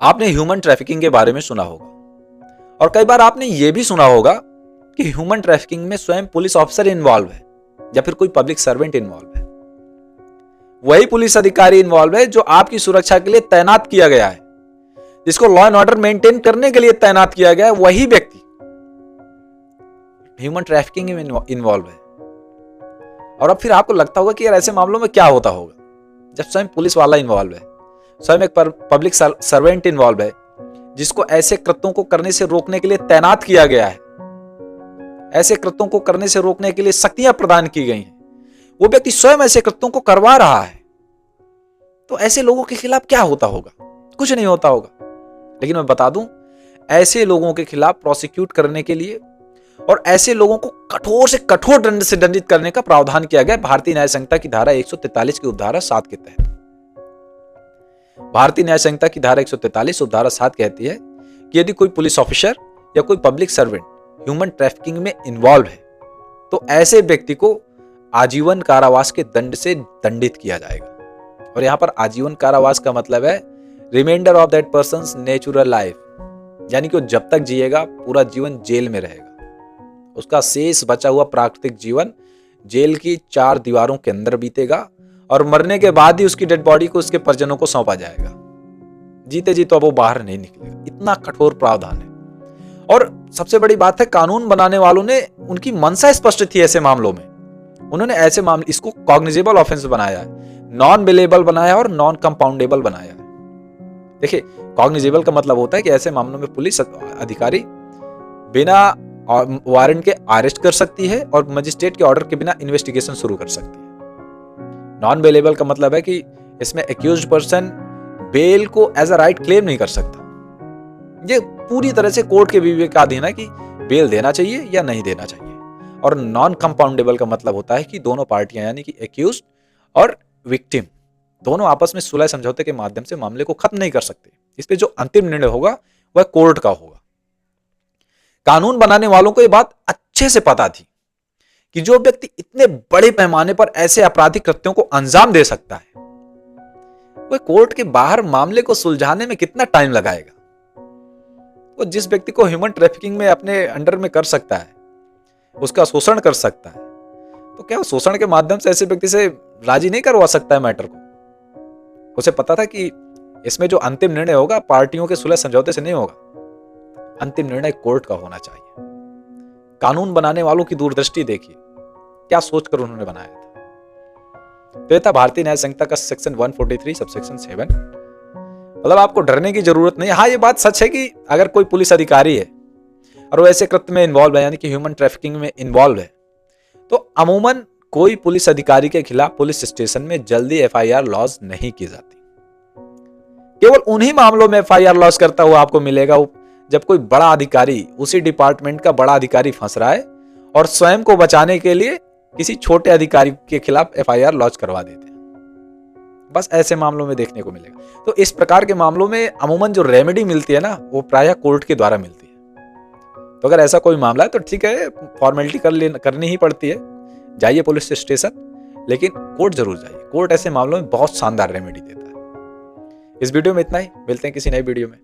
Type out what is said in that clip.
आपने human trafficking के बारे में सुना होगा और कई बार आपने यह भी सुना होगा कि ह्यूमन ट्रैफिकिंग में स्वयं पुलिस ऑफिसर इन्वॉल्व है या फिर कोई पब्लिक सर्वेंट इन्वॉल्व है। वही पुलिस अधिकारी इन्वॉल्व है जो आपकी सुरक्षा के लिए तैनात किया गया है, जिसको लॉ एंड ऑर्डर मेंटेन करने के लिए तैनात किया गया है, वही व्यक्ति ह्यूमन ट्रैफिकिंग में इन्वॉल्व है। और अब फिर आपको लगता होगा कि यार ऐसे मामलों में क्या होता होगा जब स्वयं पुलिस वाला इन्वॉल्व है, स्वयं एक पब्लिक सर्वेंट इन्वॉल्व है, जिसको ऐसे कृत्यों को करने से रोकने के लिए तैनात किया गया है, ऐसे कृत्यों को करने से रोकने के लिए शक्तियां प्रदान की गई हैं, वो व्यक्ति स्वयं ऐसे कृत्यों को करवा रहा है। तो ऐसे लोगों के खिलाफ क्या होता होगा? कुछ नहीं होता होगा। लेकिन मैं बता दूं, ऐसे लोगों के खिलाफ प्रोसिक्यूट करने के लिए और ऐसे लोगों को कठोर से कठोर दंड से दंडित करने का प्रावधान किया गया भारतीय न्याय संहिता की धारा 143 की उपधारा 7 के तहत। भारतीय न्याय संहिता की धारा 143 उपधारा 7 कहती है कि यदि कोई पुलिस ऑफिसर या कोई पब्लिक सर्वेंट ह्यूमन ट्रैफिकिंग में इन्वॉल्व है तो ऐसे व्यक्ति को आजीवन कारावास के दंड से दंडित किया जाएगा। और यहां पर आजीवन कारावास का मतलब है reminder of that person's natural life, यानी कि वो जब तक जिएगा पूरा जीवन जेल में रहेगा। उसका शेष बचा हुआ प्राकृतिक जीवन जेल की 4 दीवारों के अंदर बीतेगा और मरने के बाद ही उसकी डेड बॉडी को उसके परिजनों को सौंपा जाएगा। जीते जी तो अब वो बाहर नहीं निकलेगा। इतना कठोर प्रावधान है। और सबसे बड़ी बात है, कानून बनाने वालों ने उनकी मंशा स्पष्ट थी ऐसे मामलों में। उन्होंने ऐसे मामले इसको कॉग्निजेबल ऑफेंस बनाया है, नॉन बेलेबल बनाया और नॉन कंपाउंडेबल बनाया है। देखिए, कॉग्निजेबल का मतलब होता है कि ऐसे मामलों में पुलिस अधिकारी बिना वारंट के अरेस्ट कर सकती है और मजिस्ट्रेट के ऑर्डर के बिना इन्वेस्टिगेशन शुरू कर सकती है। नॉन बेलेबल का मतलब है कि इसमें एक्यूज्ड पर्सन बेल को एज अ राइट क्लेम नहीं कर सकता। ये पूरी तरह से कोर्ट के विवेकाधीन है कि बेल देना चाहिए या नहीं देना चाहिए। और नॉन कंपाउंडेबल का मतलब होता है कि दोनों पार्टियां यानी कि एक्यूज्ड और विक्टिम दोनों आपस में सुलह समझौते के माध्यम से मामले को खत्म नहीं कर सकते। इस पे जो अंतिम निर्णय होगा वह कोर्ट का होगा। कानून बनाने वालों को यह बात अच्छे से पता थी कि जो व्यक्ति इतने बड़े पैमाने पर ऐसे आपराधिक कृत्यों को अंजाम दे सकता है, वह कोर्ट के बाहर मामले को सुलझाने में कितना टाइम लगाएगा। वो जिस व्यक्ति को ह्यूमन ट्रैफिकिंग में अपने अंडर में कर सकता है, उसका शोषण कर सकता है, तो क्या शोषण के माध्यम से ऐसे व्यक्ति से राजी नहीं करवा सकता है मैटर को? उसे पता था कि इसमें जो अंतिम निर्णय होगा पार्टियों के सुलह समझौते से नहीं होगा, अंतिम निर्णय कोर्ट का होना चाहिए। कानून बनाने वालों की दूरदृष्टि देखिए, क्या सोचकर उन्होंने बनाया था। तो यह था भारतीय न्याय संहिता का सेक्शन 143 सबसेक्शन 7। मतलब आपको डरने की जरूरत नहीं। हाँ, ये बात सच है कि अगर कोई पुलिस अधिकारी है और वो ऐसे कृत्य में इन्वॉल्व है, यानी कि ह्यूमन ट्रैफिकिंग में इन्वॉल्व है, तो अमूमन कोई पुलिस अधिकारी के खिलाफ पुलिस स्टेशन में जल्दी एफआईआर लॉन्च नहीं की जाती। केवल उन्हीं मामलों में एफआईआर लॉन्च करता हुआ आपको मिलेगा जब कोई बड़ा अधिकारी, उसी डिपार्टमेंट का बड़ा अधिकारी फंस रहा है और स्वयं को बचाने के लिए किसी छोटे अधिकारी के खिलाफ एफआईआर लॉन्च करवा देते हैं। बस ऐसे मामलों में देखने को मिलेगा। तो इस प्रकार के मामलों में अमूमन जो रेमेडी मिलती है ना, वो प्रायः कोर्ट के द्वारा मिलती है। तो अगर ऐसा कोई मामला है तो ठीक है, फॉर्मेलिटी करनी ही पड़ती है, जाइए पुलिस स्टेशन, लेकिन कोर्ट जरूर जाइए। कोर्ट ऐसे मामलों में बहुत शानदार रेमेडी देता है। इस वीडियो में इतना ही, मिलते हैं किसी नई वीडियो में।